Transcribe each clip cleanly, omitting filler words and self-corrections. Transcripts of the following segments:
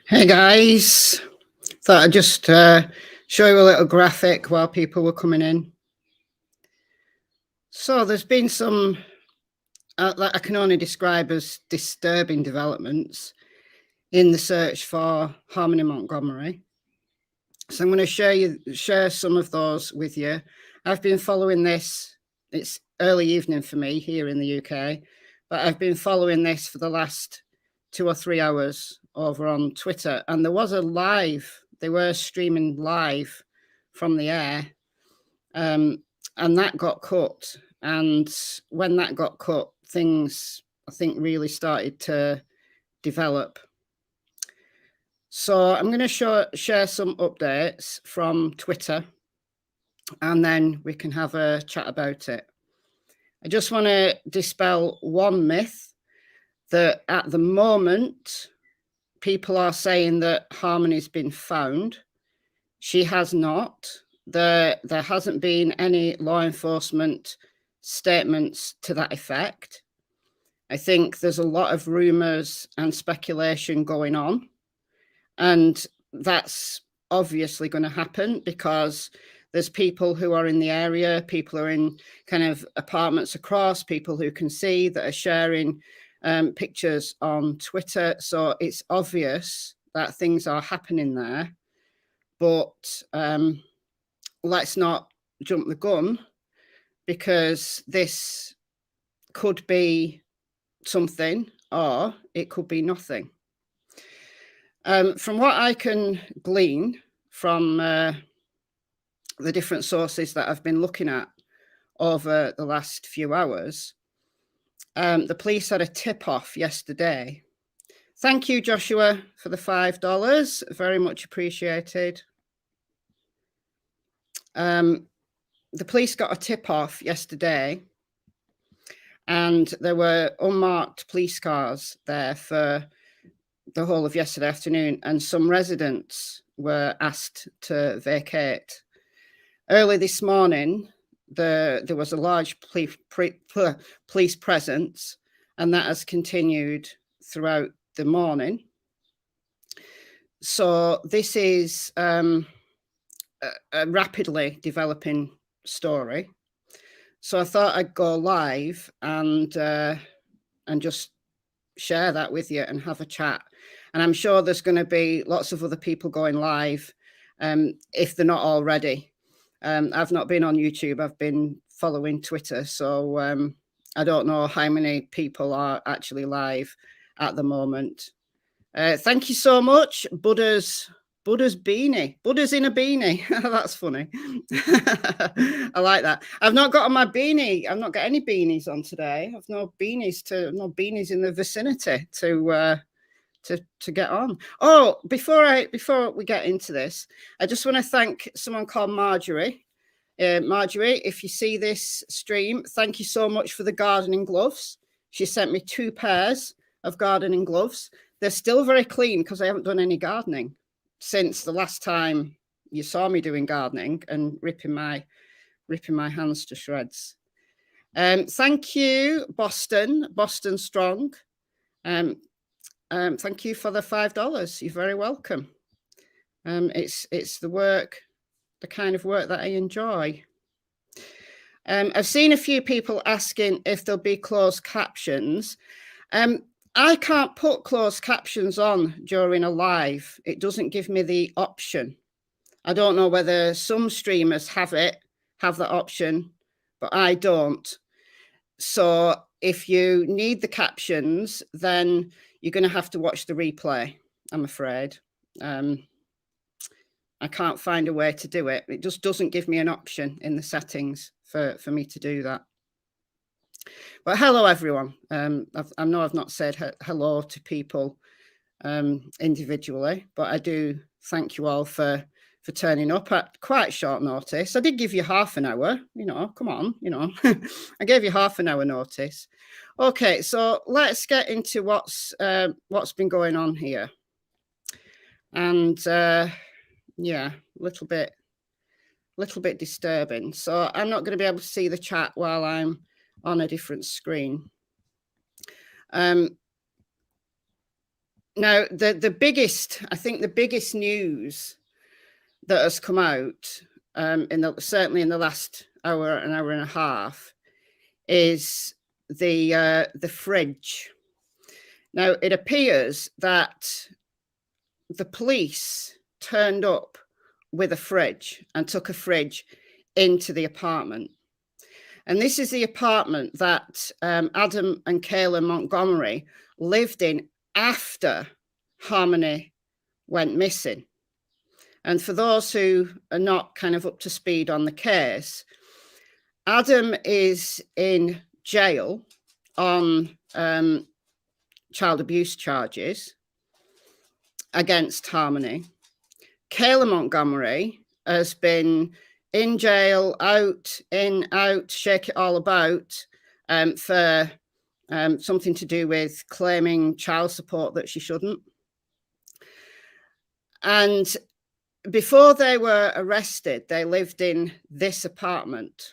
Hey guys, thought I'd just show you a little graphic while people were coming in. So there's been some that I can only describe as disturbing developments in the search for Harmony Montgomery. So I'm going to share some of those with you. I've been following this. It's early evening for me here in the UK, but I've been following this for the last 2 or 3 hours over on Twitter, and there was a live. They were streaming live from the air, and that got cut. And when that got cut, things I think really started to develop. So I'm going to share some updates from Twitter, and then we can have a chat about it. I just want to dispel one myth that at the moment, people are saying that Harmony's been found. She has not. There hasn't been any law enforcement statements to that effect. I think there's a lot of rumours and speculation going on. And that's obviously going to happen because there's people who are in the area, people who are in kind of apartments across, people who can see that are sharing pictures on Twitter. So it's obvious that things are happening there. But let's not jump the gun, because this could be something or it could be nothing. From what I can glean from the different sources that I've been looking at over the last few hours, the police had a tip-off yesterday. Thank you, Joshua, for the $5. Very much appreciated. The police got a tip-off yesterday, and there were unmarked police cars there for the whole of yesterday afternoon, and some residents were asked to vacate. Early this morning, there was a large police presence, and that has continued throughout the morning. So this is a rapidly developing story. So I thought I'd go live and just share that with you and have a chat. And I'm sure there's going to be lots of other people going live if they're not already. I've not been on YouTube. I've been following Twitter. So I don't know how many people are actually live at the moment. Thank you so much, Buddha's beanie. Buddha's in a beanie. That's funny. I like that. I've not got on my beanie. I've not got any beanies on today. I've no beanies in the vicinity to get on. Oh, before we get into this, I just want to thank someone called Marjorie. Marjorie, if you see this stream, thank you so much for the gardening gloves. She sent me 2 pairs of gardening gloves. They're still very clean because I haven't done any gardening since the last time you saw me doing gardening and ripping my hands to shreds. Thank you, Boston Strong. Thank you for the $5. You're very welcome. It's the kind of work that I enjoy. I've seen a few people asking if there'll be closed captions. I can't put closed captions on during a live. It doesn't give me the option. I don't know whether some streamers have that option, but I don't. So if you need the captions, then you're going to have to watch the replay, I'm afraid. I can't find a way to do it. It just doesn't give me an option in the settings for me to do that. But hello, everyone. I know I've not said hello to people individually, but I do thank you all for turning up at quite short notice. I did give you half an hour, come on, I gave you half an hour notice. Okay, so let's get into what's been going on here. And yeah, little bit disturbing. So I'm not going to be able to see the chat while I'm on a different screen. Now, the biggest, I think the biggest news that has come out, certainly in the last hour, an hour and a half, is the fridge. Now, it appears that the police turned up with a fridge and took a fridge into the apartment. And this is the apartment that Adam and Kayla Montgomery lived in after Harmony went missing. And for those who are not kind of up to speed on the case, Adam is in jail on child abuse charges against Harmony. Kayla Montgomery has been in jail, out, in, out, shake it all about for something to do with claiming child support that she shouldn't. And before they were arrested, they lived in this apartment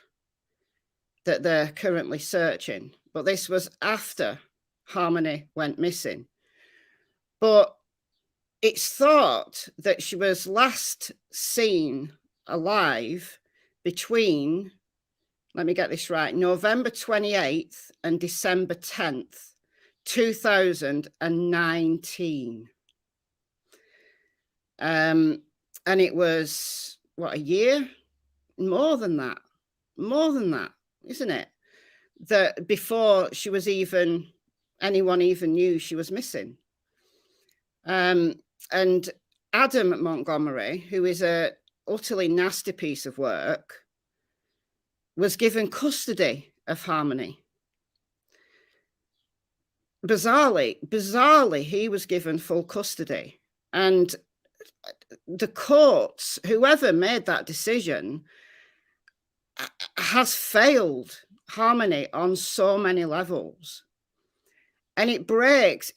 that they're currently searching. But this was after Harmony went missing. But it's thought that she was last seen alive between, let me get this right, November 28th and December 10th, 2019. And it was, what, a year? More than that, isn't it? That before she was even, anyone even knew she was missing. And Adam Montgomery, who is a utterly nasty piece of work, was given custody of Harmony. Bizarrely, he was given full custody. And the courts, whoever made that decision, has failed Harmony on so many levels. And it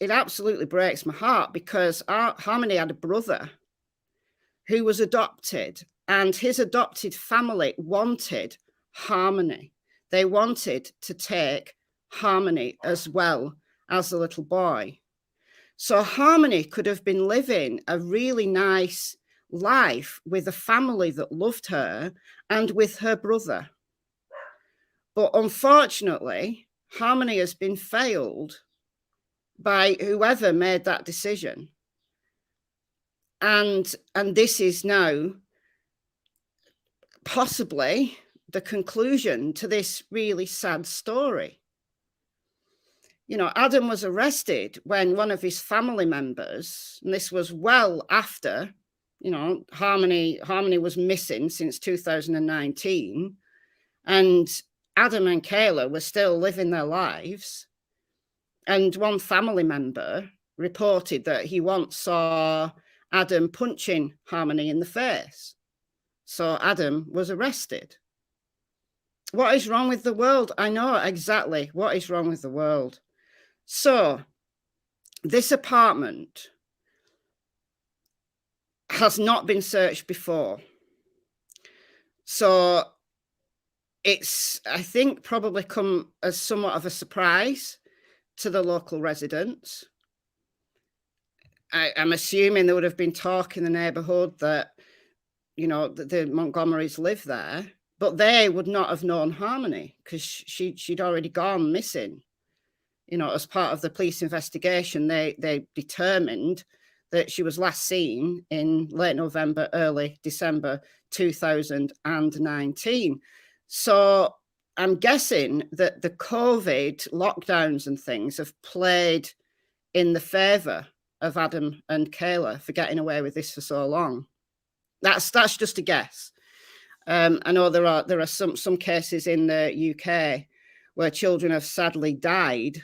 absolutely breaks my heart, because Harmony had a brother who was adopted, and his adopted family wanted Harmony. They wanted to take Harmony as well as the little boy. So Harmony could have been living a really nice life with a family that loved her and with her brother. But unfortunately, Harmony has been failed by whoever made that decision. And this is now possibly the conclusion to this really sad story. You know, Adam was arrested when one of his family members, and this was well after, you know, Harmony was missing since 2019, and Adam and Kayla were still living their lives. And one family member reported that he once saw Adam punching Harmony in the face. So Adam was arrested. What is wrong with the world? I know exactly what is wrong with the world. So this apartment has not been searched before. So it's, I think, probably come as somewhat of a surprise to the local residents. I'm assuming there would have been talk in the neighbourhood that, you know, the Montgomerys live there, but they would not have known Harmony because she'd already gone missing. You know, as part of the police investigation, they determined that she was last seen in late November, early December 2019. So I'm guessing that the COVID lockdowns and things have played in the favour of Adam and Kayla for getting away with this for so long. That's just a guess. I know there are some cases in the UK where children have sadly died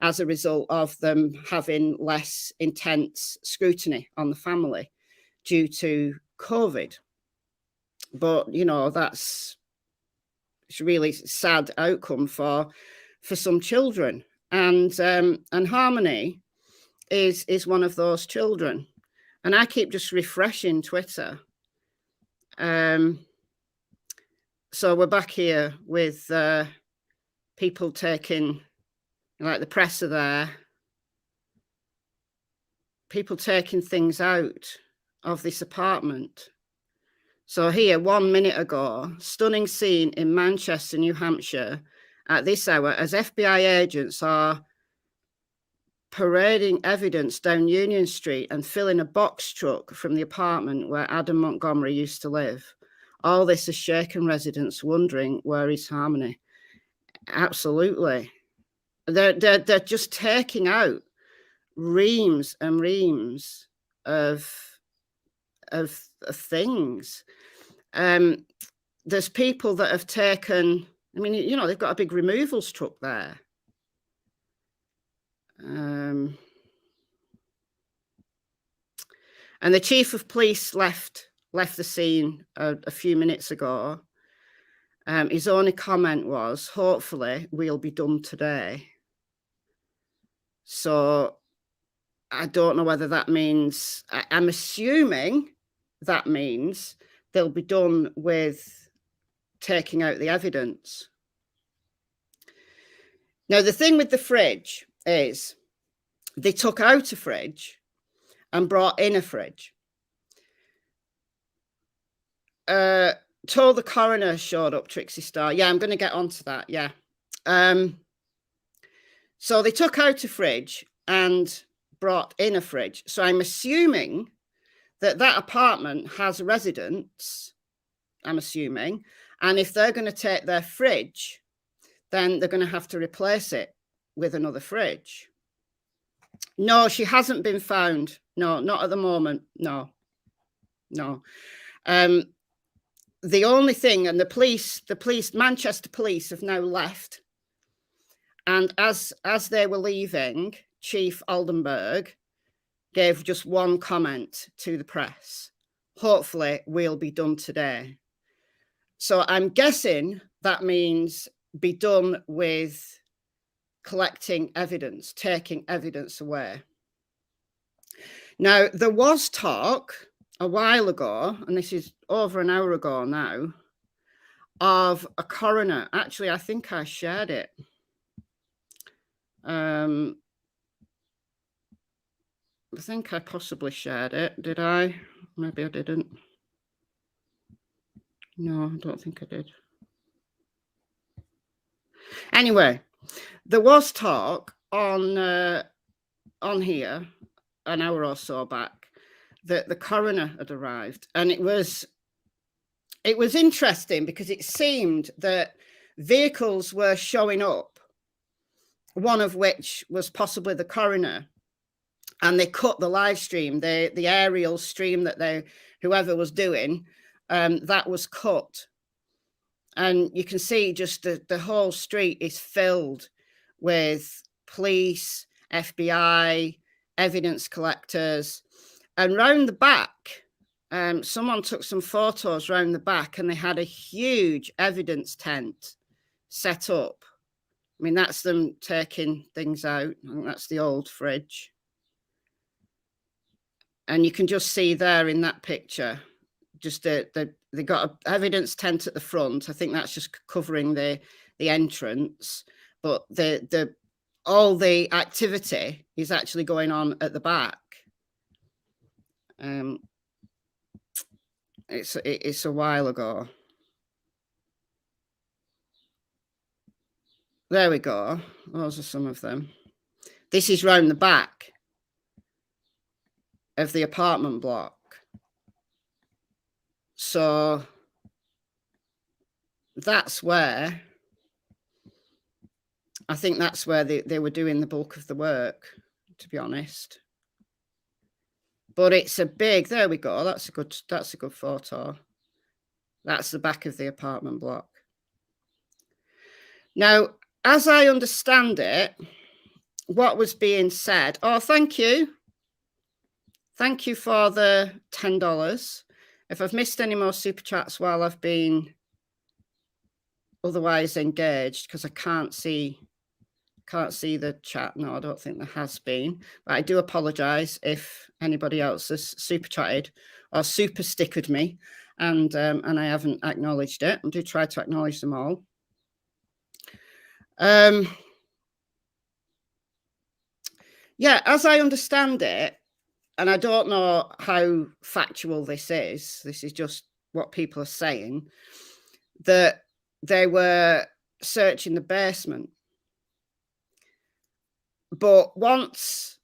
as a result of them having less intense scrutiny on the family due to COVID. But, you know, it's a really sad outcome for some children. And Harmony is one of those children. And I keep just refreshing Twitter. So we're back here with people taking, like, the press are there. people taking things out of this apartment. So here, 1 minute ago, stunning scene in Manchester, New Hampshire at this hour as FBI agents are parading evidence down Union Street and filling a box truck from the apartment where Adam Montgomery used to live. All this has shaken residents wondering, where is Harmony? Absolutely. They're just taking out reams and reams of things. There's people that have taken, I mean, you know, they've got a big removals truck there. And the chief of police left the scene a few minutes ago. His only comment was, hopefully we'll be done today. So I don't know whether that means, I'm assuming that means they'll be done with taking out the evidence. Now, the thing with the fridge is they took out a fridge and brought in a fridge. Told the coroner showed up, Trixie Star. Yeah, I'm going to get onto that. Yeah. So they took out a fridge and brought in a fridge. So I'm assuming that apartment has residents, I'm assuming. And if they're going to take their fridge, then they're going to have to replace it with another fridge. No, she hasn't been found. No, not at the moment. No. The only thing, and the police, Manchester police have now left. And as they were leaving, Chief Oldenburg gave just one comment to the press. Hopefully we'll be done today. So I'm guessing that means be done with collecting evidence, taking evidence away. Now, there was talk a while ago, and this is over an hour ago now, of a coroner. Actually, I think I shared it. I think I possibly shared it. Did I? Maybe I didn't. No, I don't think I did. Anyway, there was talk on here an hour or so back that the coroner had arrived, and it was interesting because it seemed that vehicles were showing up, one of which was possibly the coroner, and they cut the live stream, the aerial stream that whoever was doing, that was cut. And you can see just the whole street is filled with police, FBI, evidence collectors. And round the back, someone took some photos round the back, and they had a huge evidence tent set up. I mean, that's them taking things out. I think that's the old fridge. And you can just see there in that picture, just they got an evidence tent at the front. I think that's just covering the entrance, but all the activity is actually going on at the back. It's a while ago. There we go. Those are some of them. This is round the back of the apartment block. So that's where, I think that's where they were doing the bulk of the work, to be honest. But it's a big, there we go. That's a good photo. That's the back of the apartment block. Now, as I understand it, what was being said, oh, thank you. Thank you for the $10. If I've missed any more super chats while I've been otherwise engaged, because I can't see the chat. No, I don't think there has been. But I do apologise if anybody else has super chatted or super stickered me, and I haven't acknowledged it. I do try to acknowledge them all. Yeah, as I understand it, and I don't know how factual this is just what people are saying, that they were searching the basement. But once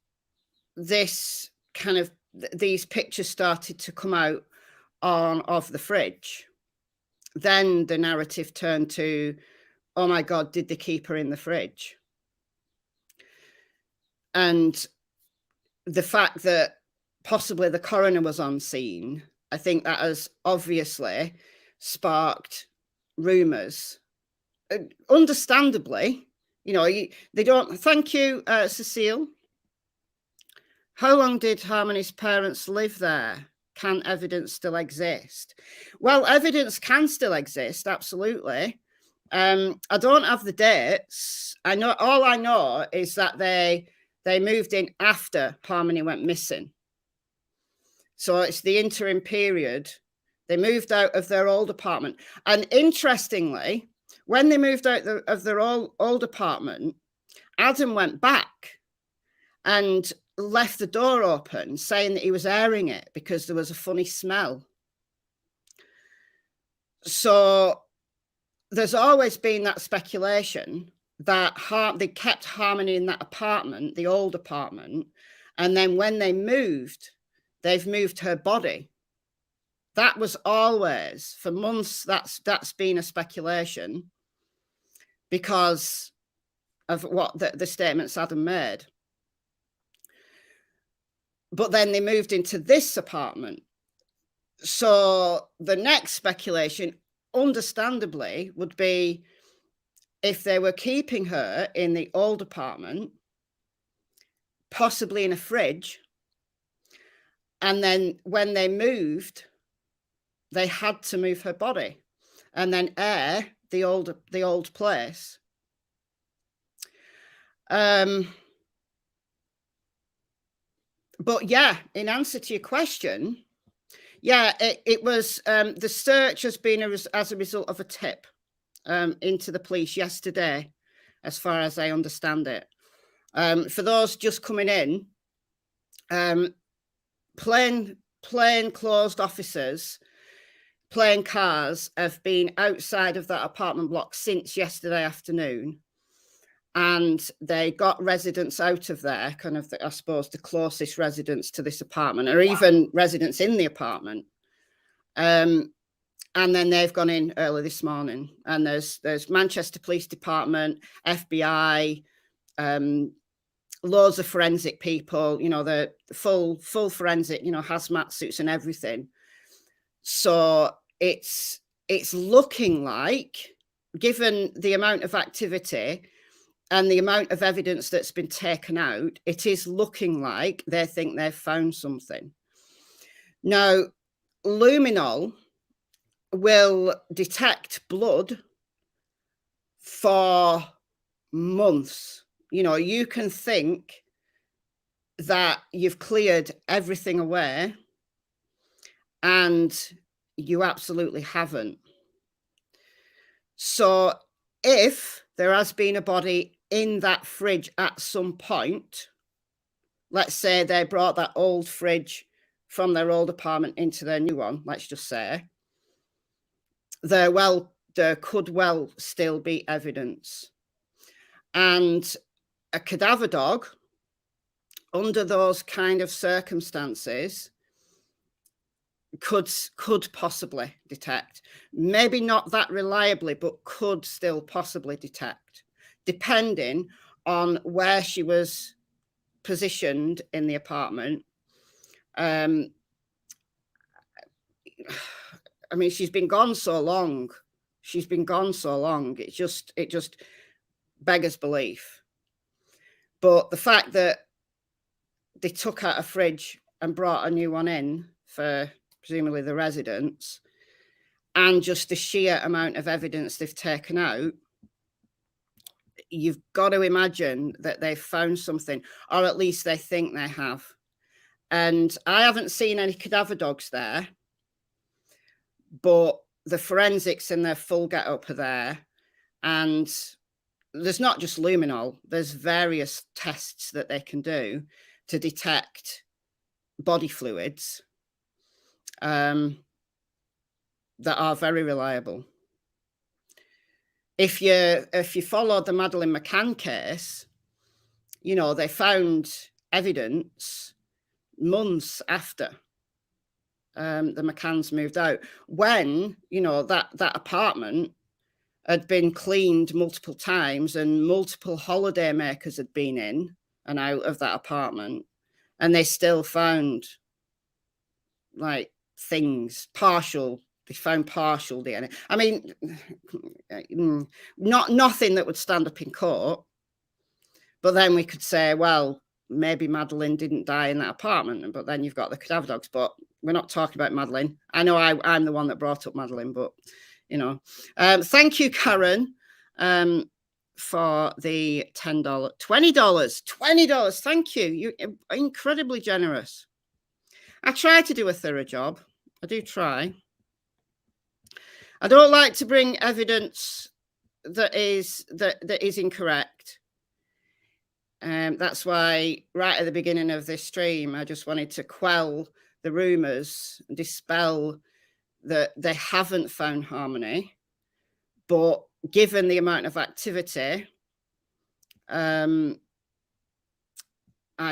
this kind of, these pictures started to come out of the fridge, then the narrative turned to, oh my God, did they keep her in the fridge? And the fact that possibly the coroner was on scene, I think that has obviously sparked rumours. Understandably, you know, they don't. Thank you, Cecile. How long did Harmony's parents live there? Can evidence still exist? Well, evidence can still exist, absolutely. I don't have the dates. I know, all I know is that they moved in after Harmony went missing. So it's the interim period. They moved out of their old apartment. And interestingly, when they moved out of their old apartment, Adam went back and left the door open, saying that he was airing it because there was a funny smell. So there's always been that speculation that they kept Harmony in that apartment, the old apartment, and then when they moved, they've moved her body. That was always, for months, that's been a speculation because of what the statements Adam made. But then they moved into this apartment. So the next speculation, understandably, would be if they were keeping her in the old apartment, possibly in a fridge, and then when they moved, they had to move her body and then air the old place. But yeah, in answer to your question, yeah, it was, the search has been as a result of a tip into the police yesterday, as far as I understand it. For those just coming in, plain closed officers, plain cars have been outside of that apartment block since yesterday afternoon. And they got residents out of there, kind of, I suppose, the closest residents to this apartment, or even residents in the apartment. And then they've gone in early this morning. And there's Manchester Police Department, FBI, loads of forensic people, you know, the full forensic, you know, hazmat suits and everything. So it's looking like, given the amount of activity and the amount of evidence that's been taken out, it is looking like they think they've found something. Now, luminol will detect blood for months. You know, you can think that you've cleared everything away, and you absolutely haven't. So if there has been a body in that fridge at some point, let's say they brought that old fridge from their old apartment into their new one, let's just say, there could well still be evidence. And a cadaver dog, under those kind of circumstances, could possibly detect, maybe not that reliably, but could still possibly detect, depending on where she was positioned in the apartment. I mean, she's been gone so long. It just beggars belief. But the fact that they took out a fridge and brought a new one in for presumably the residents, and just the sheer amount of evidence they've taken out, you've got to imagine that they've found something, or at least they think they have. And I haven't seen any cadaver dogs there, but the forensics in their full get-up are there. And there's not just luminol, there's various tests that they can do to detect body fluids that are very reliable. If you follow the Madeleine McCann case, you know, they found evidence months after the McCanns moved out, when, you know, that apartment had been cleaned multiple times and multiple holiday makers had been in and out of that apartment, and they still found like things partial. They found partial DNA. I mean, nothing that would stand up in court. But then we could say, well, maybe Madeleine didn't die in that apartment, but then you've got the cadaver dogs. But we're not talking about Madeleine. I know I'm the one that brought up Madeleine, but, you know. Thank you, Karen, for the $10, $20. Thank you. You're incredibly generous. I try to do a thorough job. I do try. I don't like to bring evidence that is incorrect. That's why right at the beginning of this stream, I just wanted to quell the rumours and dispel that they haven't found Harmony. But given the amount of activity, I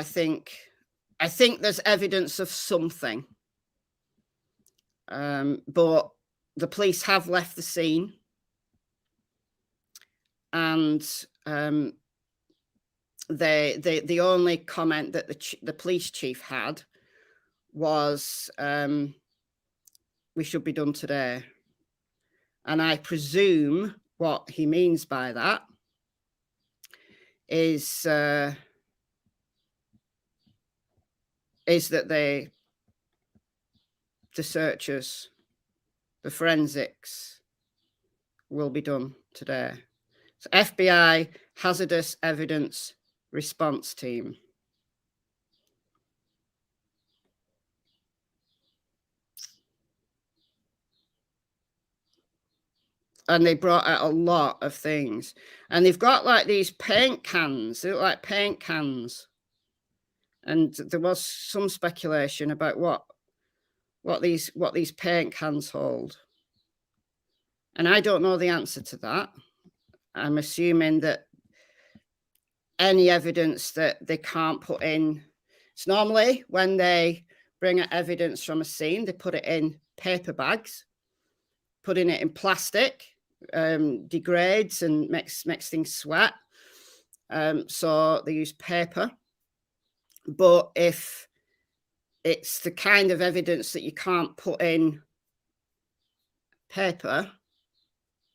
think there's evidence of something. But the police have left the scene, and the only comment that the police chief had was, we should be done today. And I presume what he means by that is that the searchers, the forensics, will be done today. So FBI Hazardous Evidence Response Team. And they brought out a lot of things. And they've got like these paint cans. They look like paint cans. And there was some speculation about what these paint cans hold. And I don't know the answer to that. I'm assuming that any evidence that they can't put in, it's normally when they bring out evidence from a scene, they put it in paper bags, putting it in plastic, degrades and makes things sweat. So they use paper. But if it's the kind of evidence that you can't put in paper,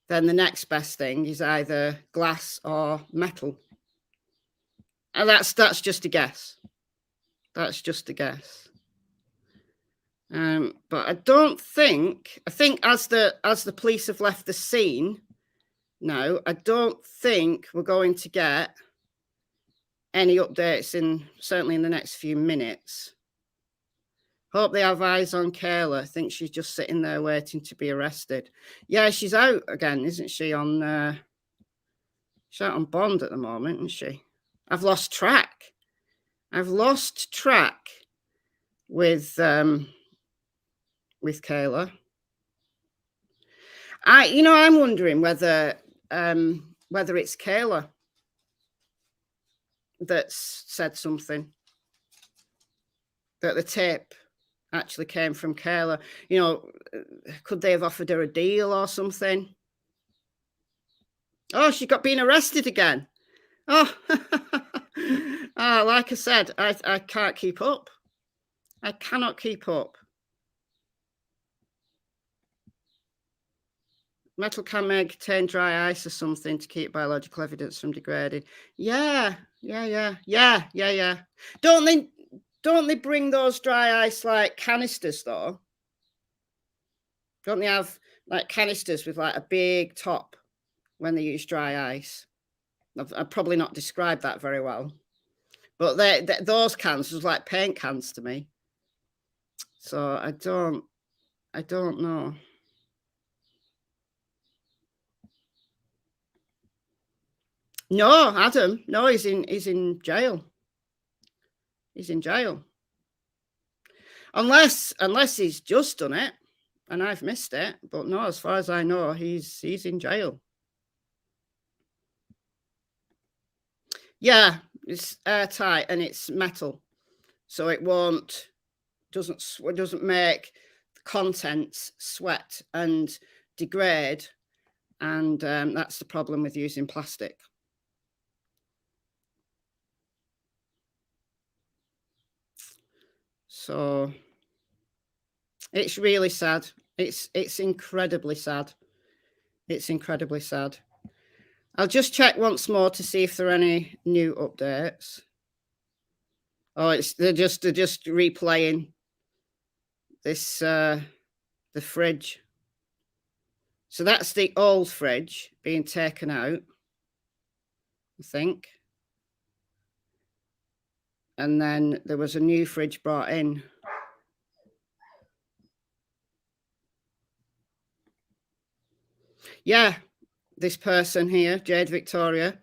then the next best thing is either glass or metal. And that's just a guess. That's just a guess. But I don't think, I think as the police have left the scene now, I don't think we're going to get any updates certainly in the next few minutes. Hope they have eyes on Kayla. I think she's just sitting there waiting to be arrested. Yeah, she's out again, isn't she? She's out on bond at the moment, isn't she? I've lost track. I've lost track with Kayla. I'm wondering whether it's Kayla that's said something, that the tape actually came from Kayla. You know, could they have offered her a deal or something? Oh, she got being arrested again. Oh, like I said, I can't keep up. I cannot keep up. Metal can may contain dry ice or something to keep biological evidence from degrading. Yeah. Don't they bring those dry ice like canisters though? Don't they have like canisters with like a big top when they use dry ice? I've probably not described that very well, but those cans was like paint cans to me. So I don't know. No, Adam. No, he's in jail. He's in jail. Unless he's just done it and I've missed it. But no, as far as I know, he's in jail. Yeah, it's airtight and it's metal, so it doesn't make the contents sweat and degrade, and that's the problem with using plastic. So it's really sad. It's incredibly sad. It's incredibly sad. I'll just check once more to see if there are any new updates. Oh, they're just replaying this the fridge. So that's the old fridge being taken out, I think. And then there was a new fridge brought in. Yeah, this person here, Jade Victoria,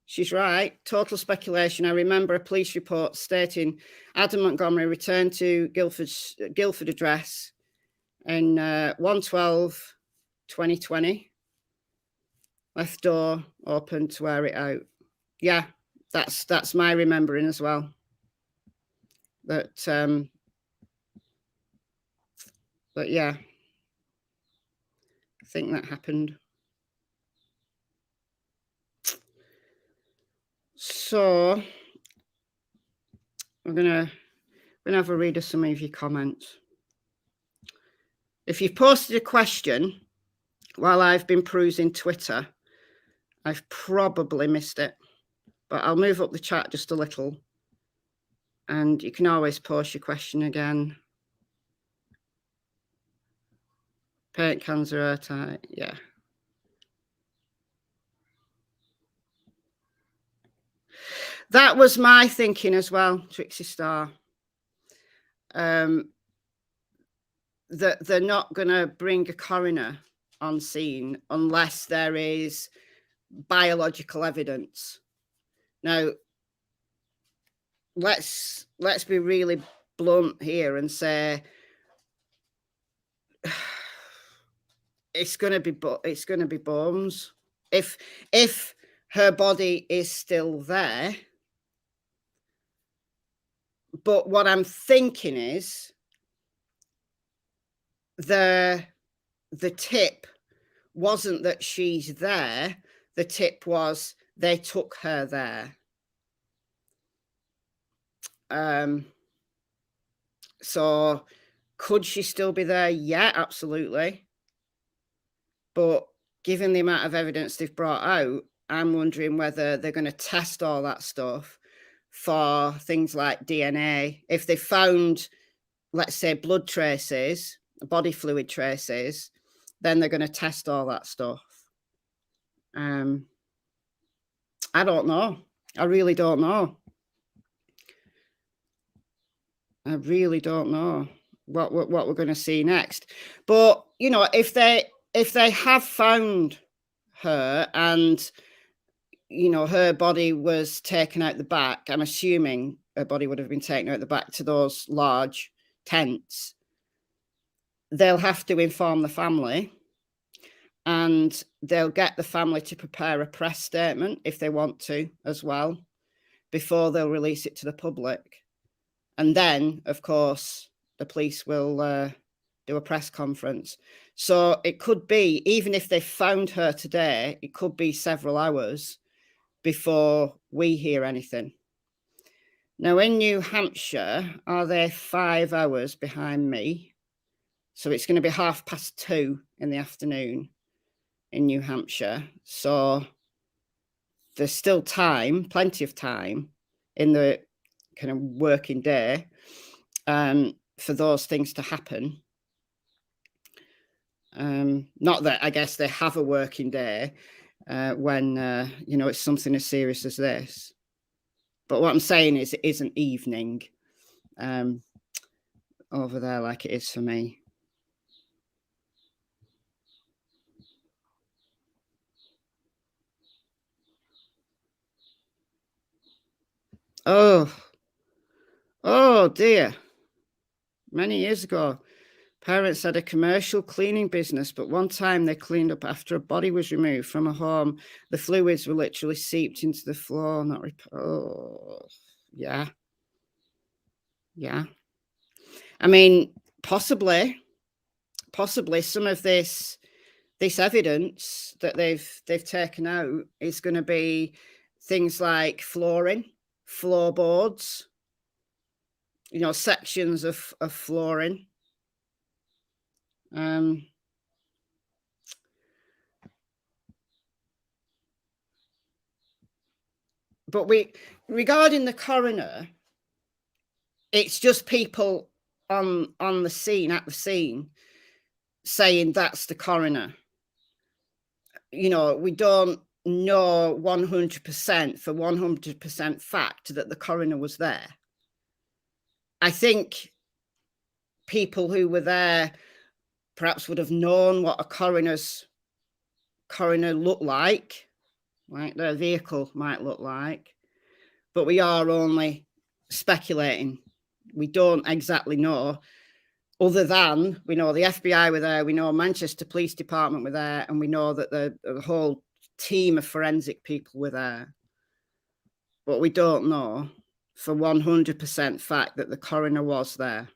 she's right. Total speculation. I remember a police report stating Adam Montgomery returned to Guildford address in 1/12/2020. Left door open to air it out. Yeah, that's my remembering as well. But yeah, I think that happened. So we're gonna have a read of some of your comments. If you've posted a question while I've been perusing Twitter, I've probably missed it, but I'll move up the chat just a little, and you can always post your question again. Paint cans are airtight, yeah. That was my thinking as well, Trixie Star. That they're not going to bring a coroner on scene unless there is biological evidence. Now, let's be really blunt here and say it's going to be bones. If her body is still there. But what I'm thinking is the tip wasn't that she's there. The tip was they took her there. So could she still be there? Yeah, absolutely. But given the amount of evidence they've brought out, I'm wondering whether they're going to test all that stuff for things like DNA. If they found, let's say, blood traces, body fluid traces, then they're going to test all that stuff. I don't know. I really don't know. I really don't know what we're going to see next. But, you know, if they have found her and, you know, her body was taken out the back, I'm assuming her body would have been taken out the back to those large tents, they'll have to inform the family, and they'll get the family to prepare a press statement if they want to as well, before they'll release it to the public. And then, of course, the police will do a press conference. So it could be, even if they found her today, it could be several hours before we hear anything. Now, in New Hampshire, are they 5 hours behind me? So it's going to be 2:30 in the afternoon in New Hampshire. So there's still time, plenty of time in the kind of working day for those things to happen. Not that I guess they have a working day when, you know, it's something as serious as this. But what I'm saying is it isn't evening over there like it is for me. Oh dear. many years ago. Parents had a commercial cleaning business, but one time they cleaned up after a body was removed from a home. The fluids were literally seeped into the floor. Yeah. I mean, possibly some of this evidence that they've taken out is going to be things like flooring, floorboards, you know, sections of flooring. But regarding the coroner, it's just people on the scene, at the scene, saying that's the coroner. You know, we don't know 100% for 100% fact that the coroner was there. I think people who were there perhaps would have known what a coroner looked like their vehicle might look like, but we are only speculating. We don't exactly know, other than we know the FBI were there, we know Manchester Police Department were there, and we know that the whole team of forensic people were there. But we don't know for 100% fact that the coroner was there.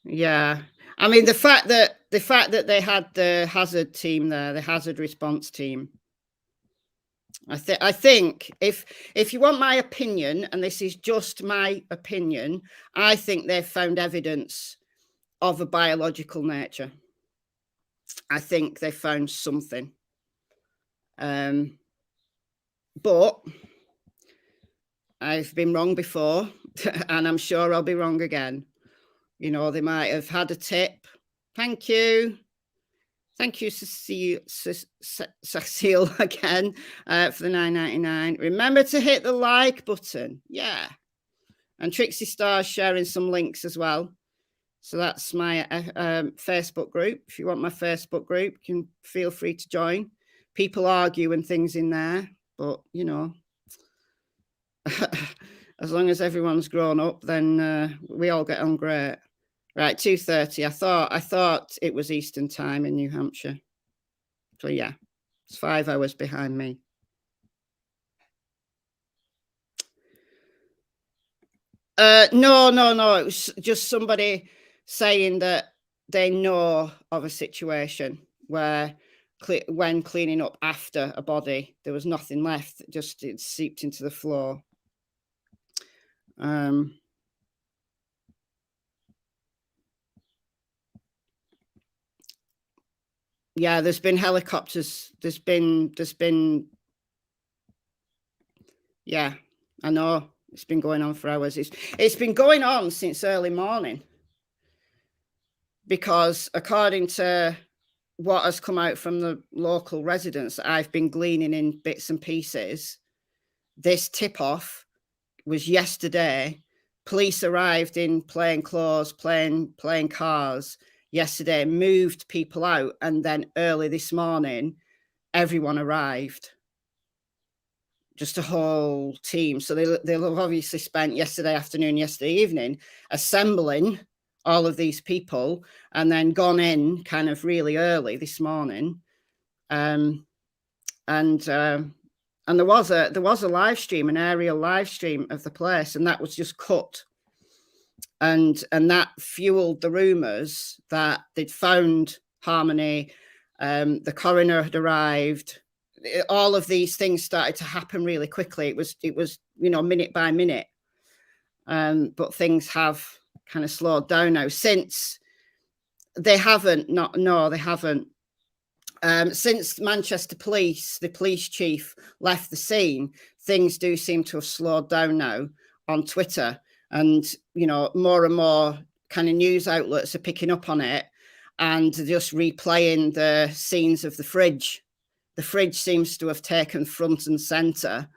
Yeah, I mean the fact that they had the hazard team there, the hazard response team. I think if you want my opinion, and this is just my opinion, I think they've found evidence of a biological nature. I think they found something. But I've been wrong before, and I'm sure I'll be wrong again. You know, they might have had a tip. Thank you. Thank you, Cecile, again, for the $9.99. Remember to hit the like button. Yeah. And Trixie Star's sharing some links as well. So that's my Facebook group. If you want my Facebook group, you can feel free to join. People argue and things in there, but, you know, as long as everyone's grown up, then we all get on great. Right, 2:30. I thought it was Eastern time in New Hampshire. So yeah, it's 5 hours behind me. No. It was just somebody saying that they know of a situation where when cleaning up after a body, there was nothing left. Just it seeped into the floor. Yeah, there's been helicopters. There's been. Yeah, I know. It's been going on for hours. It's been going on since early morning. Because according to what has come out from the local residents that I've been gleaning in bits and pieces, this tip-off was yesterday. Police arrived in plain clothes, plain cars yesterday, moved people out, and then early this morning, everyone arrived. Just a whole team. So they'll obviously spent yesterday afternoon, yesterday evening, assembling all of these people, and then gone in kind of really early this morning. And there was a live stream, an aerial live stream of the place, and that was just cut. And that fueled the rumours that they'd found Harmony, the coroner had arrived. All of these things started to happen really quickly. It was you know, minute by minute. But things have kind of slowed down now since they haven't. They haven't. Since Manchester Police, the police chief, left the scene, things do seem to have slowed down now on Twitter. And, you know, more and more kind of news outlets are picking up on it and just replaying the scenes of the fridge. The fridge seems to have taken front and centre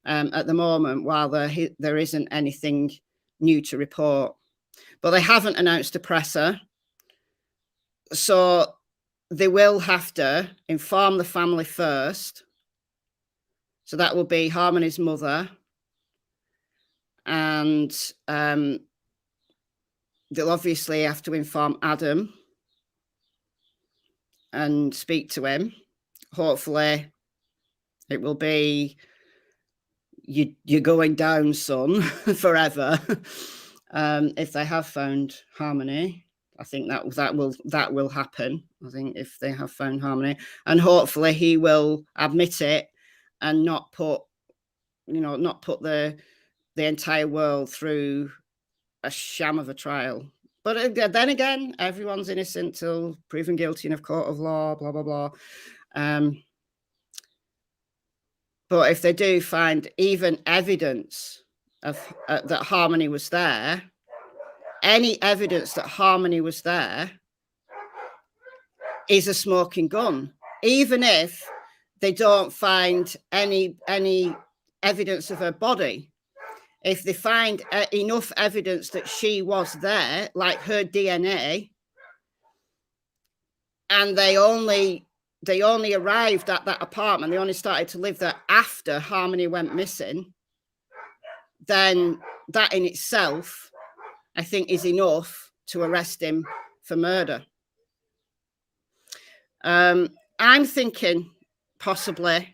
at the moment, while there isn't anything new to report. But they haven't announced a presser. So they will have to inform the family first. So that will be Harmony's mother. And they'll obviously have to inform Adam and speak to him. Hopefully it will be, you're going down, son, forever. If they have found Harmony, I think that will happen. I think if they have found Harmony, and hopefully he will admit it and not put the entire world through a sham of a trial. But then again, everyone's innocent till proven guilty in a court of law, blah, blah, blah. But if they do find even evidence of that Harmony was there, any evidence that Harmony was there is a smoking gun. Even if they don't find any evidence of her body, if they find enough evidence that she was there, like her DNA, and they only arrived at that apartment, they only started to live there after Harmony went missing, then that in itself, I think, is enough to arrest him for murder. I'm thinking possibly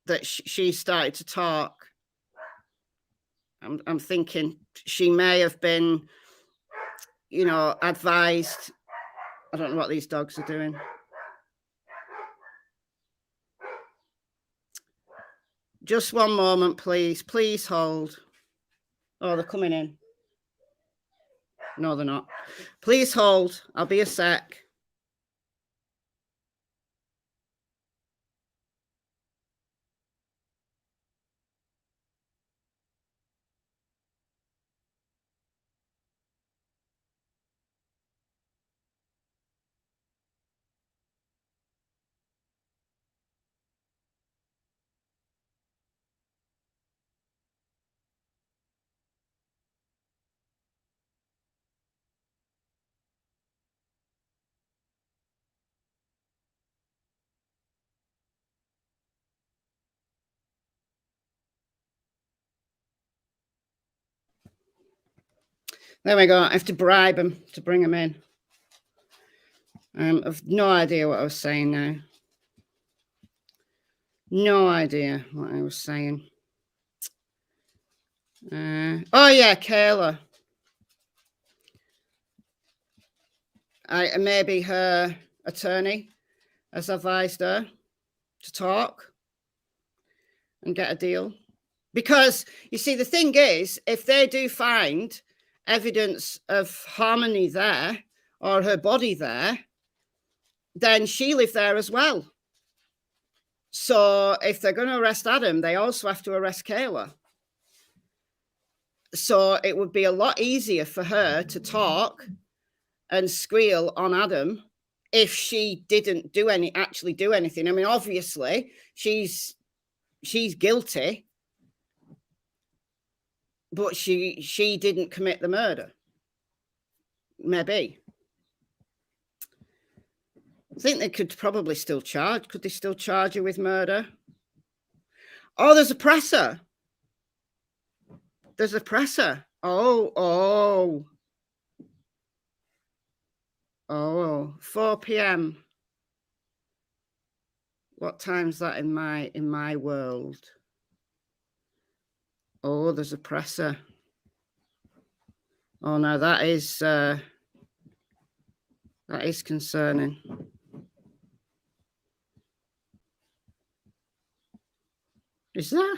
that she started to talk. I'm thinking she may have been, advised. I don't know what these dogs are doing. Just one moment, please. Please hold. Oh, they're coming in. No, they're not. Please hold. I'll be a sec. There we go. I have to bribe them to bring them in. I've no idea what I was saying now. No idea what I was saying. Oh, yeah, Kayla. Maybe her attorney has advised her to talk and get a deal. Because, you see, the thing is, if they do find evidence of Harmony there or her body there, then she lived there as well. So if they're going to arrest Adam, they also have to arrest Kayla. So it would be a lot easier for her to talk and squeal on Adam if she didn't actually do anything. I mean, obviously, she's guilty, but she didn't commit the murder. Maybe. I think they could probably still charge. Could they still charge her with murder? Oh, there's a presser. There's a presser. Oh, 4 p.m. What time's that in my world? Oh, there's a presser. Oh no, that is concerning. Is there?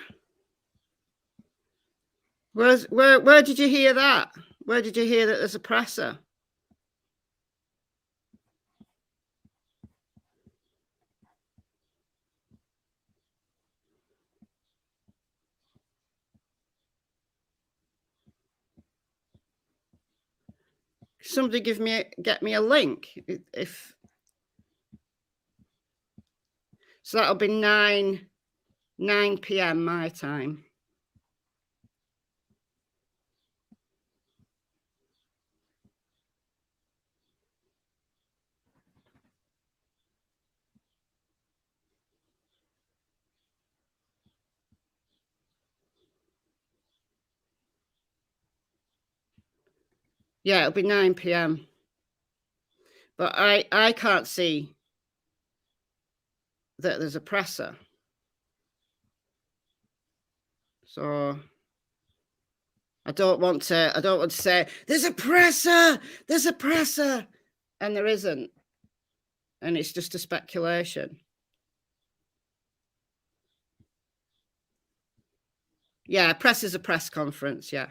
Where did you hear that? Where did you hear that there's a presser? Somebody get me a link. If so, that'll be 9 p.m. my time. Yeah, it'll be 9 p.m. But I can't see that there's a presser. So I don't want to say there's a presser, and there isn't. And it's just a speculation. Yeah, press is a press conference, yeah.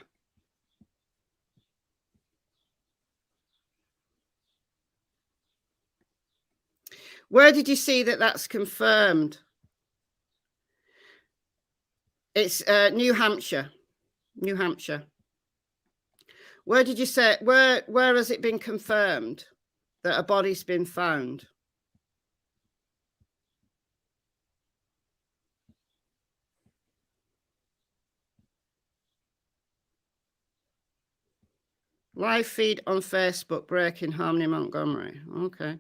Where did you see that that's confirmed? It's New Hampshire. New Hampshire. Where did you say, where has it been confirmed that a body's been found? Live feed on Facebook, breaking Harmony Montgomery. Okay.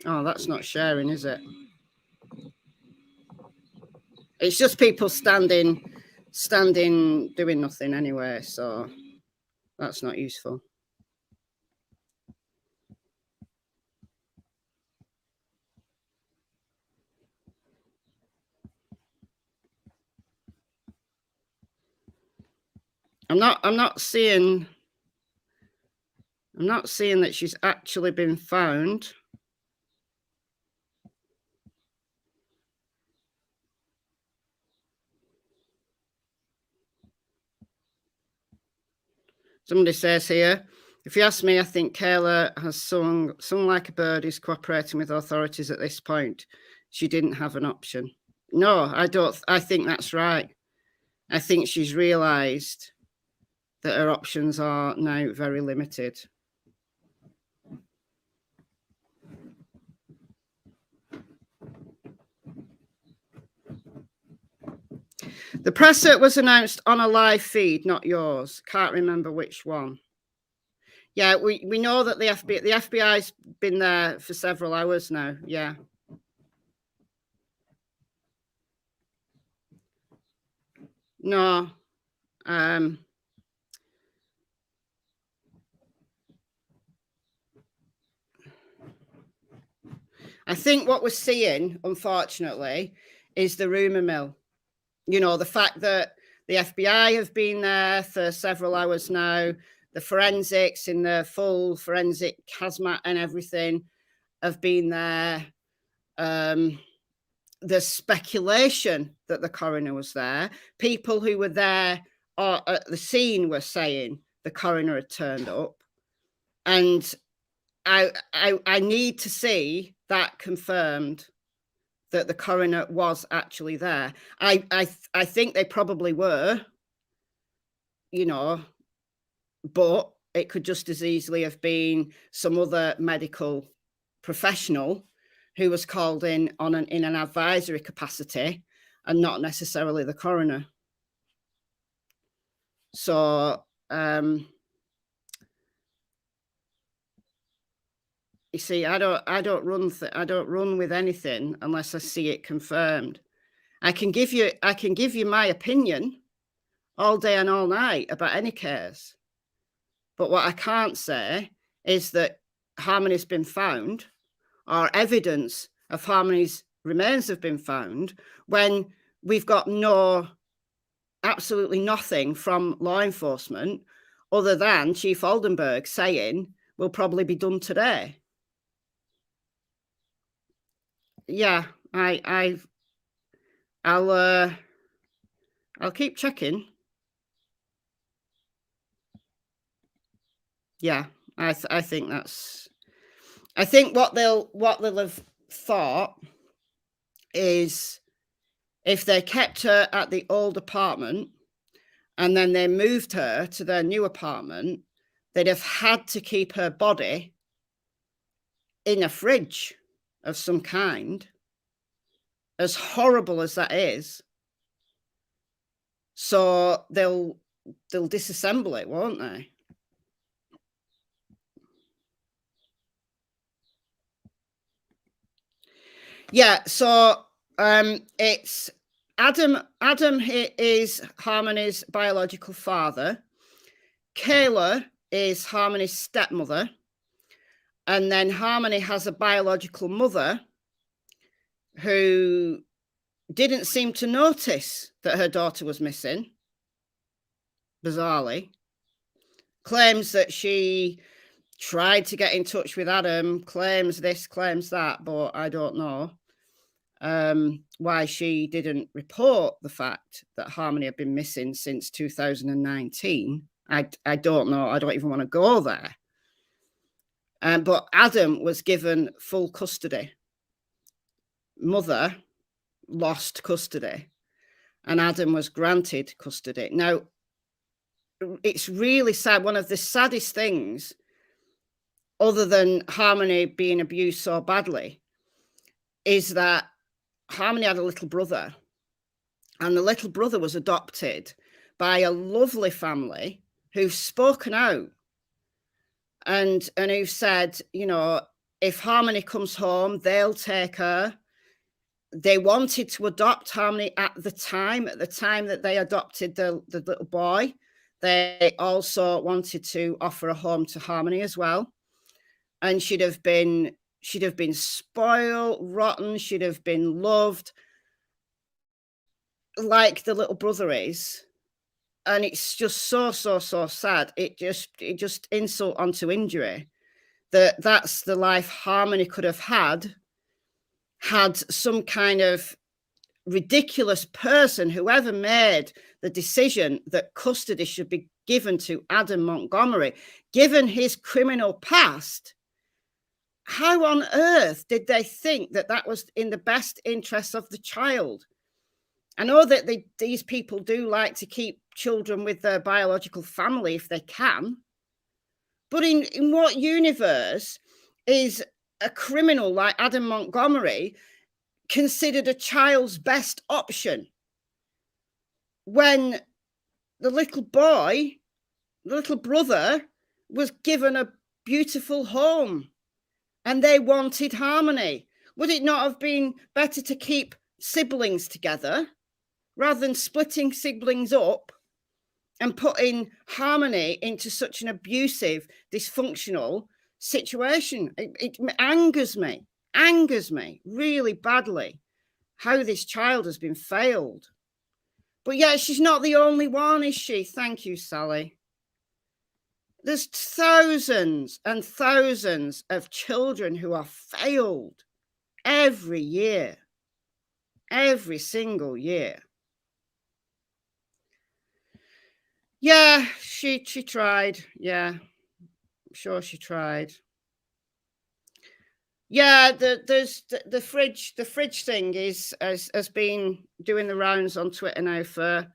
Oh, that's not sharing, is it? It's just people standing doing nothing anyway, so that's not useful. I'm not seeing that she's actually been found. Somebody says here, if you ask me, I think Kayla has sung like a bird who's cooperating with authorities at this point. She didn't have an option. No, I don't. I think that's right. I think she's realised that her options are now very limited. The presser was announced on a live feed, not yours. Can't remember which one. Yeah, we know that the FBI's been there for several hours now. Yeah. No. I think what we're seeing, unfortunately, is the rumour mill. You know, the fact that the FBI have been there for several hours now, the forensics in the full forensic hazmat and everything have been there. The speculation that the coroner was there. People who were there at the scene were saying the coroner had turned up. And I need to see that confirmed, that the coroner was actually there. I think they probably were, you know, but it could just as easily have been some other medical professional who was called in in an advisory capacity and not necessarily the coroner. So you see, I don't run with anything unless I see it confirmed. I can give you my opinion all day and all night about any case, but what I can't say is that Harmony's been found, or evidence of Harmony's remains have been found, when we've got absolutely nothing from law enforcement other than Chief Oldenburg saying will probably be done today. Yeah, I'll keep checking. Yeah, I think that's. I think what they'll have thought is, if they kept her at the old apartment and then they moved her to their new apartment, they'd have had to keep her body in a fridge of some kind, as horrible as that is. So they'll disassemble it, won't they? Yeah, so it's Adam. Adam is Harmony's biological father. Kayla is Harmony's stepmother. And then Harmony has a biological mother who didn't seem to notice that her daughter was missing, bizarrely. Claims that she tried to get in touch with Adam, claims this, claims that, but I don't know why she didn't report the fact that Harmony had been missing since 2019. I don't know. I don't even want to go there. But Adam was given full custody. Mother lost custody, and Adam was granted custody. Now, it's really sad. One of the saddest things, other than Harmony being abused so badly, is that Harmony had a little brother, and the little brother was adopted by a lovely family who've spoken out and who've said, you know, if Harmony comes home, they'll take her. They wanted to adopt Harmony at the time that they adopted the little boy. They also wanted to offer a home to Harmony as well. And she'd have been spoiled, rotten. She'd have been loved like the little brother is. And it's just so sad. It just insult onto injury. That's the life Harmony could have had some kind of ridiculous person, whoever made the decision that custody should be given to Adam Montgomery, given his criminal past. How on earth did they think that that was in the best interest of the child? I know that these people do like to keep children with their biological family if they can. But in what universe is a criminal like Adam Montgomery considered a child's best option when the little boy, the little brother, was given a beautiful home and they wanted Harmony? Would it not have been better to keep siblings together rather than splitting siblings up and putting Harmony into such an abusive, dysfunctional situation? It angers me really badly how this child has been failed. But yeah, she's not the only one, is she? Thank you, Sally. There's thousands and thousands of children who are failed every year, every single year. Yeah, she tried. Yeah, I'm sure she tried. Yeah, there's the fridge thing has been doing the rounds on Twitter now for,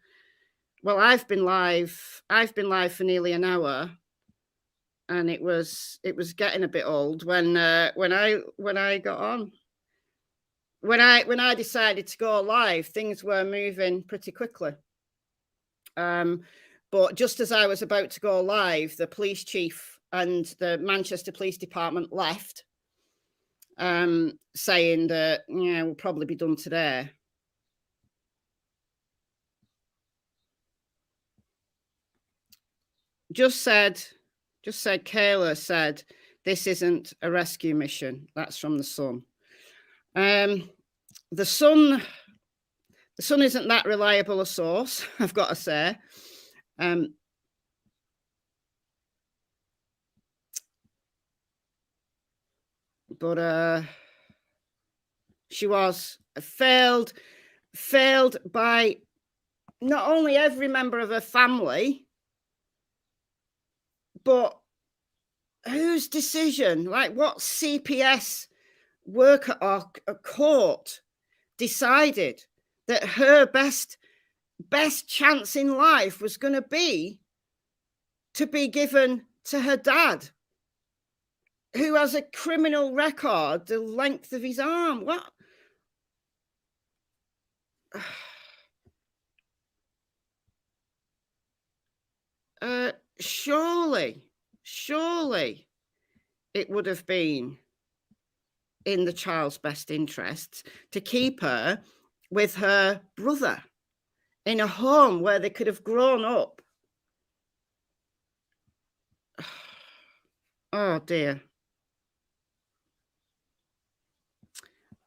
well, I've been live for nearly an hour, and it was getting a bit old when I got on. When I decided to go live, things were moving pretty quickly. But just as I was about to go live, the police chief and the Manchester Police Department left, saying that, yeah, we'll probably be done today. Just said Kayla said, this isn't a rescue mission. That's from the Sun. The Sun isn't that reliable a source, I've got to say. But she was failed by not only every member of her family, but whose decision? Like, what CPS worker or a court decided that her best chance in life was going to be given to her dad, who has a criminal record the length of his arm? What? Surely it would have been in the child's best interests to keep her with her brother in a home where they could have grown up. Oh dear.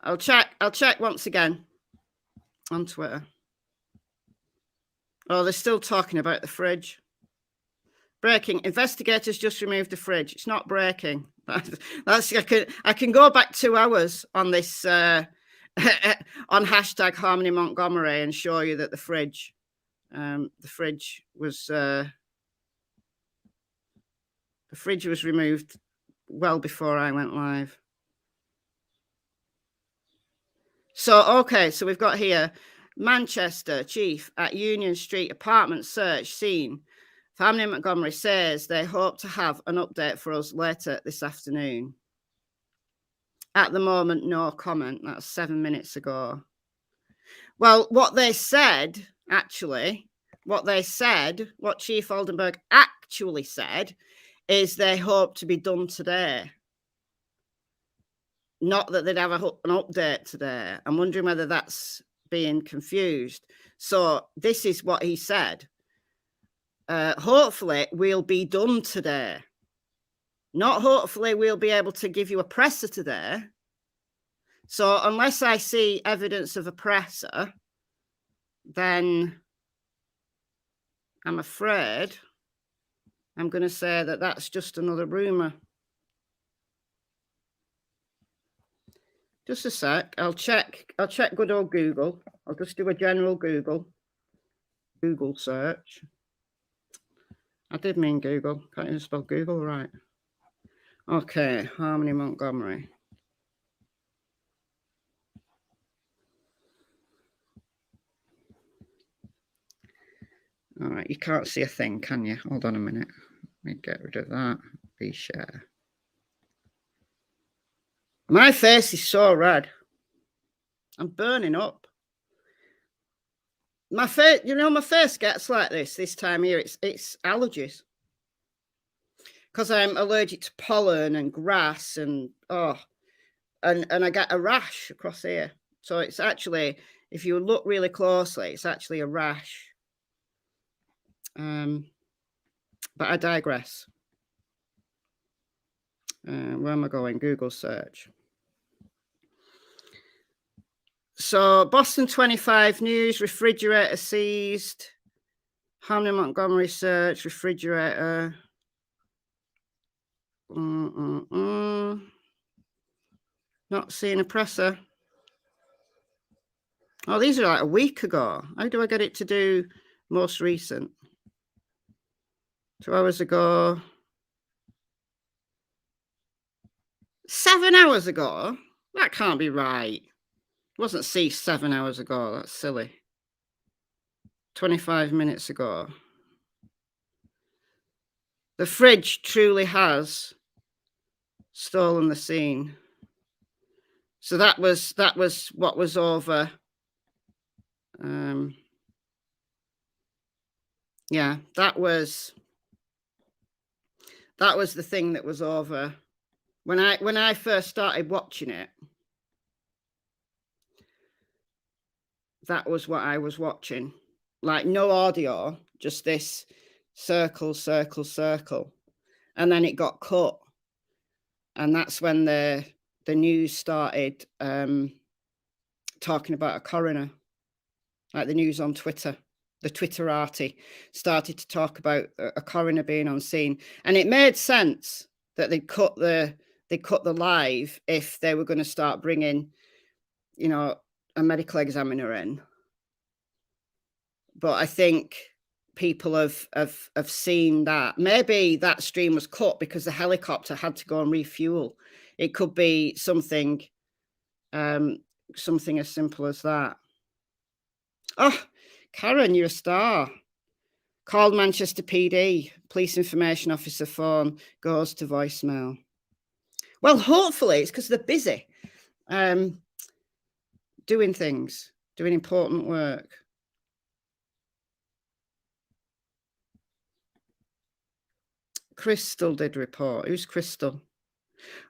I'll check once again on Twitter. Oh, they're still talking about the fridge. Breaking. Investigators just removed the fridge. It's not breaking. That's I can go back 2 hours on this on hashtag Harmony Montgomery and show you that the fridge was removed well before I went live. So okay, so we've got here Manchester chief at Union Street apartment search scene. Harmony Montgomery says they hope to have an update for us later this afternoon. At the moment, no comment. That's 7 minutes ago. Well, what they said, actually, what Chief Oldenburg actually said is they hope to be done today. Not that they'd have an update today. I'm wondering whether that's being confused. So this is what he said. Hopefully we'll be done today. Not hopefully we'll be able to give you a presser today. So unless I see evidence of a presser, then I'm afraid I'm going to say that that's just another rumour. Just a sec. I'll check good old Google. I'll just do a general Google search. I did mean Google. Can't even spell Google right. Okay, Harmony Montgomery. All right, you can't see a thing, can you? Hold on a minute. Let me get rid of that. Be share. My face is so red. I'm burning up. My face, my face gets like this time of year. It's allergies. Because I'm allergic to pollen and grass and I get a rash across here. So it's actually, if you look really closely, it's actually a rash. But I digress. Where am I going? Google search. So Boston 25 News, refrigerator seized. Harmony Montgomery search, refrigerator. Not seeing a presser. Oh, these are like a week ago. How do I get it to do most recent? 2 hours ago. 7 hours ago? That can't be right. It wasn't ceased 7 hours ago. That's silly. 25 minutes ago. The fridge truly has stolen the scene. So that was what was over. Yeah, that was the thing that was over when I first started watching it. That was what I was watching. Like no audio, just this circle, circle, circle. And then it got cut. And that's when the news started talking about a coroner. Like the news on Twitter. The Twitterati started to talk about a coroner being on scene. And it made sense that they cut the live if they were going to start bringing, a medical examiner in. But I think people have seen that. Maybe that stream was cut because the helicopter had to go and refuel. It could be something as simple as that. Oh, Karen, you're a star. Called Manchester PD. Police information officer phone goes to voicemail. Well, hopefully it's because they're busy doing things, doing important work. Crystal did report. Who's Crystal?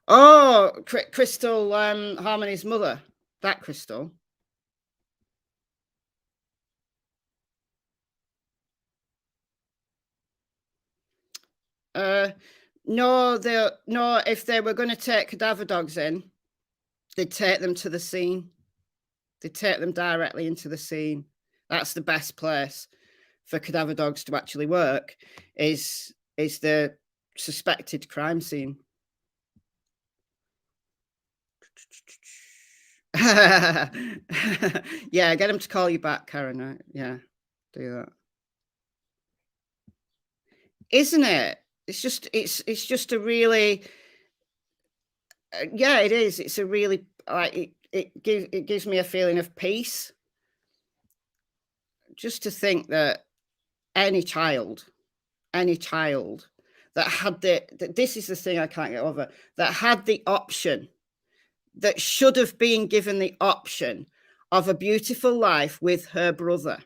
Oh, Crystal, Harmony's mother. That Crystal. No, if they were going to take cadaver dogs in, they'd take them to the scene. They'd take them directly into the scene. That's the best place for cadaver dogs to actually work, is the suspected crime scene. Yeah, get him to call you back, Karen. Yeah, do that. Isn't it? It's just a really, yeah, it is. It's a really, like, it gives me a feeling of peace. Just to think that any child that had this is the thing I can't get over, that had the option, that should have been given the option of a beautiful life with her brother.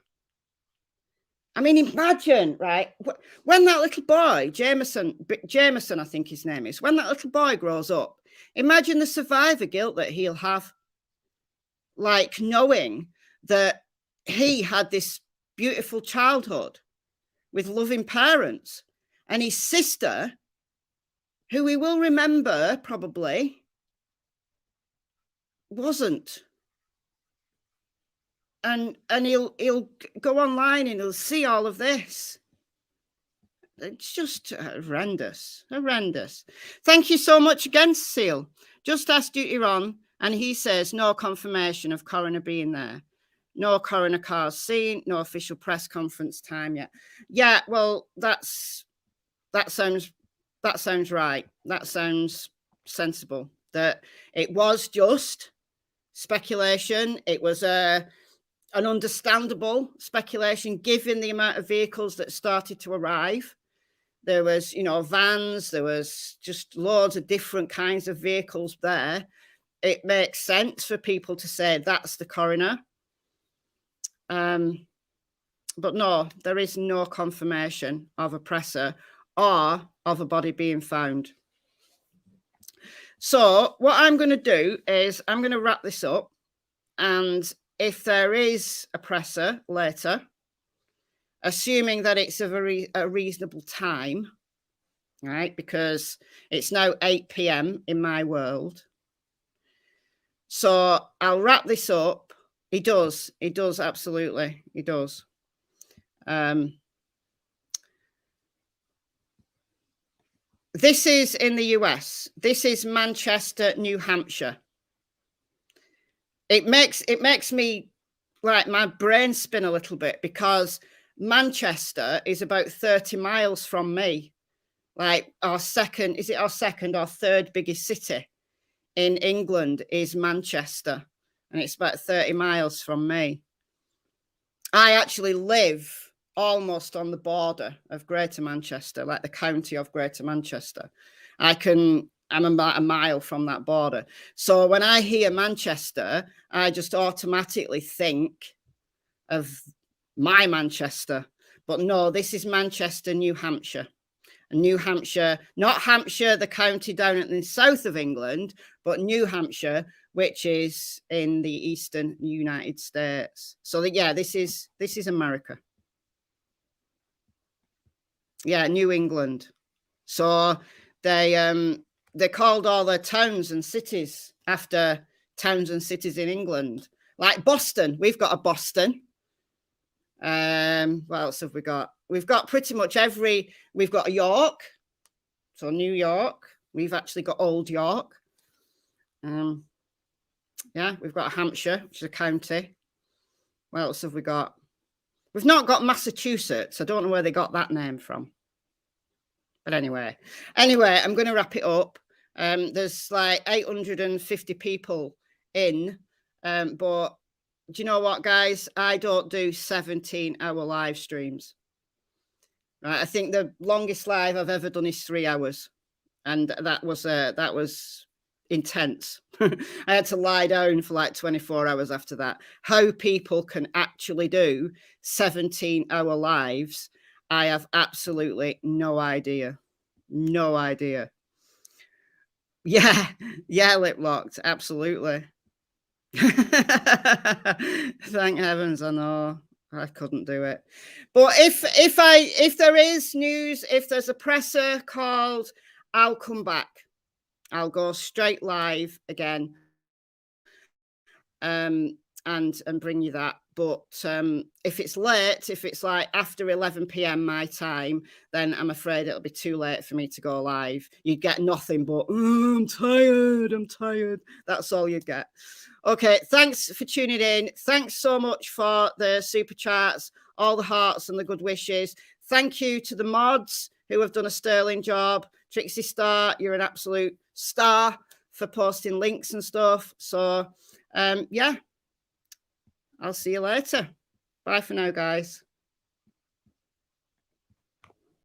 I mean, imagine, right? When that little boy, Jameson, I think his name is, when that little boy grows up, imagine the survivor guilt that he'll have, like knowing that he had this beautiful childhood with loving parents, and his sister, who he will remember probably, wasn't. And he'll go online and he'll see all of this. It's just horrendous. Thank you so much again, Seal. Just asked duty on, and he says no confirmation of coroner being there. No coroner cars seen, no official press conference time yet. Yeah, well, that sounds right. That sounds sensible. That it was just speculation. It was an understandable speculation given the amount of vehicles that started to arrive. There was, vans, there was just loads of different kinds of vehicles there. It makes sense for people to say that's the coroner. But no, there is no confirmation of a presser or of a body being found. So what I'm going to do is I'm going to wrap this up, and if there is a presser later, assuming that it's a reasonable time, right? Because it's now 8 p.m. in my world. So I'll wrap this up. He does, absolutely. He does. This is in the US. This is Manchester, New Hampshire. It makes me, like, my brain spin a little bit, because Manchester is about 30 miles from me. Like, our second or third biggest city in England is Manchester, and it's about 30 miles from me. I actually live almost on the border of Greater Manchester, like the county of Greater Manchester. I'm about a mile from that border. So when I hear Manchester, I just automatically think of my Manchester. But no, this is Manchester, New Hampshire. And New Hampshire, not Hampshire, the county down in the south of England, but New Hampshire, which is in the eastern United States. So yeah, this is America. Yeah, New England. So they called all their towns and cities after towns and cities in England. Like Boston, we've got a Boston. What else have we got? We've got pretty much we've got a York, so New York. We've actually got Old York. Yeah, we've got a Hampshire, which is a county. What else have we got? We've not got Massachusetts. I don't know where they got that name from. But anyway, I'm going to wrap it up. There's like 850 people in, but do you know what, guys? I don't do 17-hour live streams. Right? I think the longest live I've ever done is 3 hours, and that was intense. I had to lie down for like 24 hours after that. How people can actually do 17-hour lives, I have absolutely no idea. No idea. Yeah, yeah, lip locked, absolutely. Thank heavens, I know. I couldn't do it. But if there is news, if there's a presser called, I'll come back. I'll go straight live again. And bring you that. But if it's late, if it's like after 11 p.m. my time, then I'm afraid it'll be too late for me to go live. You'd get nothing but, oh, I'm tired. That's all you'd get. Okay, thanks for tuning in. Thanks so much for the super chats, all the hearts and the good wishes. Thank you to the mods who have done a sterling job. Trixie Star, you're an absolute star for posting links and stuff. So, yeah, I'll see you later. Bye for now, guys.